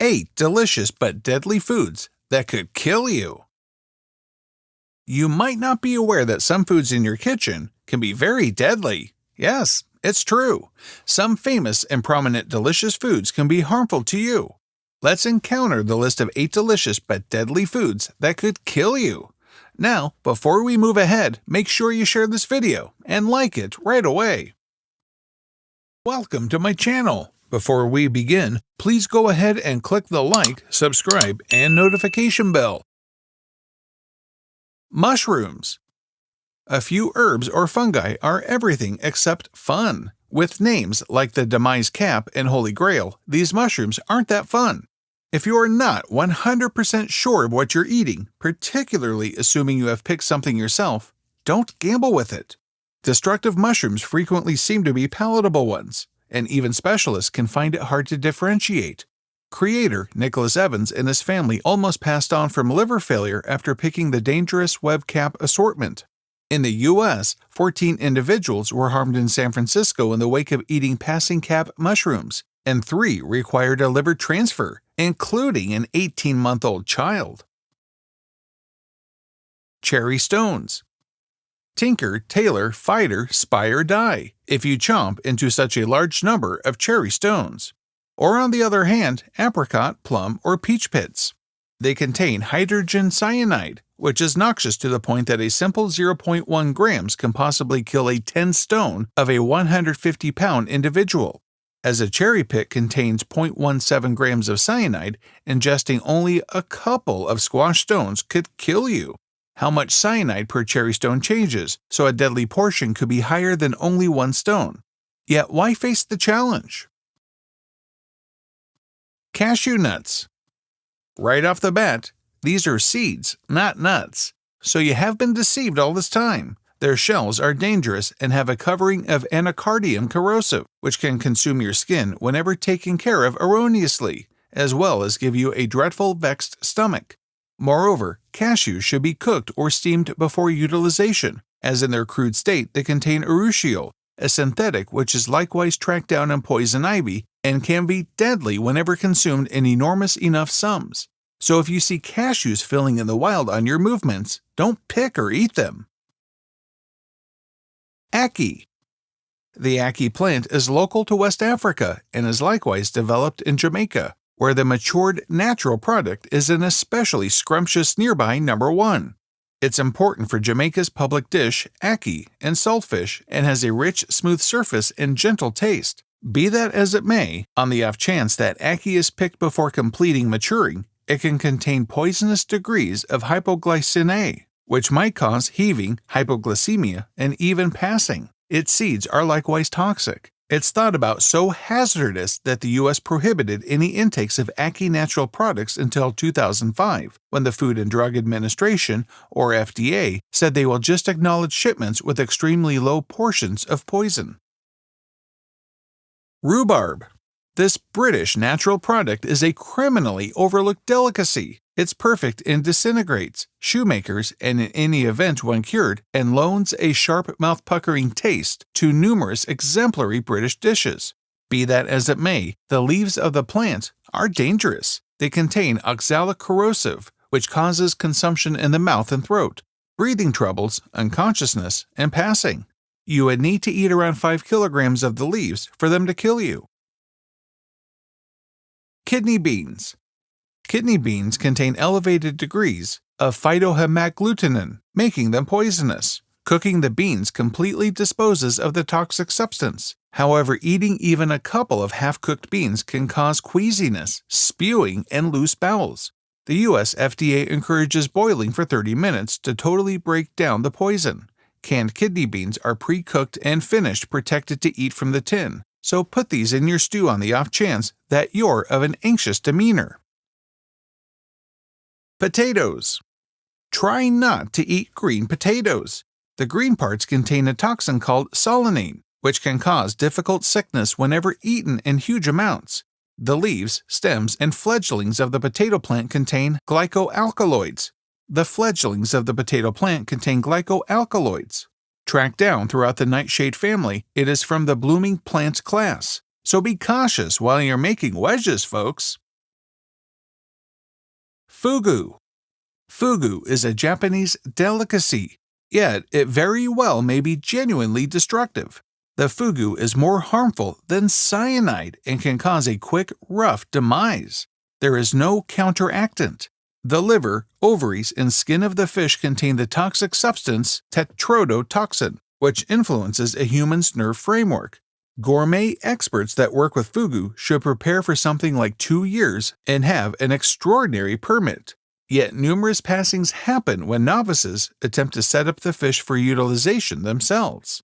8 delicious but deadly foods that could kill you. You might not be aware that some foods in your kitchen can be very deadly. Yes, it's true. Some famous and prominent delicious foods can be harmful to you. Let's encounter the list of 8 delicious but deadly foods that could kill you. Now, before we move ahead, make sure you share this video and like it right away. Welcome to my channel. Before we begin, please go ahead and click the like, subscribe, and notification bell. Mushrooms. A few herbs or fungi are everything except fun. With names like the Demise Cap and Holy Grail, these mushrooms aren't that fun. If you are not 100% sure of what you're eating, particularly assuming you have picked something yourself, don't gamble with it. Destructive mushrooms frequently seem to be palatable ones, and even specialists can find it hard to differentiate. Creator Nicholas Evans and his family almost passed on from liver failure after picking the dangerous web cap assortment. In the U.S., 14 individuals were harmed in San Francisco in the wake of eating passing cap mushrooms, and 3 required a liver transfer, including an 18-month-old child. Cherry stones. Tinker, tailor, fighter, spy or die if you chomp into such a large number of cherry stones. Or on the other hand, apricot, plum, or peach pits. They contain hydrogen cyanide, which is noxious to the point that a simple 0.1 grams can possibly kill a 10 stone of a 150-pound individual. As a cherry pit contains 0.17 grams of cyanide, ingesting only a couple of squash stones could kill you. How much cyanide per cherry stone changes, so a deadly portion could be higher than only 1 stone. Yet why face the challenge? Cashew nuts. Right off the bat, these are seeds, not nuts. So you have been deceived all this time. Their shells are dangerous and have a covering of anacardium corrosive, which can consume your skin whenever taken care of erroneously, as well as give you a dreadful vexed stomach. Moreover, cashews should be cooked or steamed before utilization, as in their crude state they contain urushiol, a synthetic which is likewise tracked down in poison ivy and can be deadly whenever consumed in enormous enough sums. So if you see cashews filling in the wild on your movements, don't pick or eat them. ACKEE. The ACKEE plant is local to West Africa and is likewise developed in Jamaica, where the matured natural product is an especially scrumptious nearby number 1. It's important for Jamaica's public dish, ACKEE, and saltfish, and has a rich, smooth surface and gentle taste. Be that as it may, on the off chance that ACKEE is picked before completing maturing, it can contain poisonous degrees of hypoglycemia, which might cause heaving, hypoglycemia, and even passing. Its seeds are likewise toxic. It's thought about so hazardous that the U.S. prohibited any intakes of ACKEE natural products until 2005, when the Food and Drug Administration, or FDA, said they will just acknowledge shipments with extremely low portions of poison. Rhubarb. This British natural product is a criminally overlooked delicacy. It's perfect and disintegrates, shoemakers, and in any event when cured, and loans a sharp mouth-puckering taste to numerous exemplary British dishes. Be that as it may, the leaves of the plant are dangerous. They contain oxalic corrosive, which causes consumption in the mouth and throat, breathing troubles, unconsciousness, and passing. You would need to eat around 5 kilograms of the leaves for them to kill you. Kidney beans. Kidney beans contain elevated degrees of phytohemagglutinin, making them poisonous. Cooking the beans completely disposes of the toxic substance. However, eating even a couple of half-cooked beans can cause queasiness, spewing, and loose bowels. The U.S. FDA encourages boiling for 30 minutes to totally break down the poison. Canned kidney beans are pre-cooked and finished protected to eat from the tin, so put these in your stew on the off chance that you're of an anxious demeanor. Potatoes. Try not to eat green potatoes. The green parts contain a toxin called solanine, which can cause difficult sickness whenever eaten in huge amounts. The leaves, stems, and fledglings of the potato plant contain glycoalkaloids. The fledglings of the potato plant contain glycoalkaloids. Tracked down throughout the nightshade family, it is from the blooming plant class. So be cautious while you're making wedges, folks. FUGU. FUGU is a Japanese delicacy, yet it very well may be genuinely destructive. The fugu is more harmful than cyanide and can cause a quick, rough demise. There is no counteractant. The liver, ovaries, and skin of the fish contain the toxic substance tetrodotoxin, which influences a human's nerve framework. Gourmet experts that work with fugu should prepare for something like 2 years and have an extraordinary permit. Yet numerous passings happen when novices attempt to set up the fish for utilization themselves.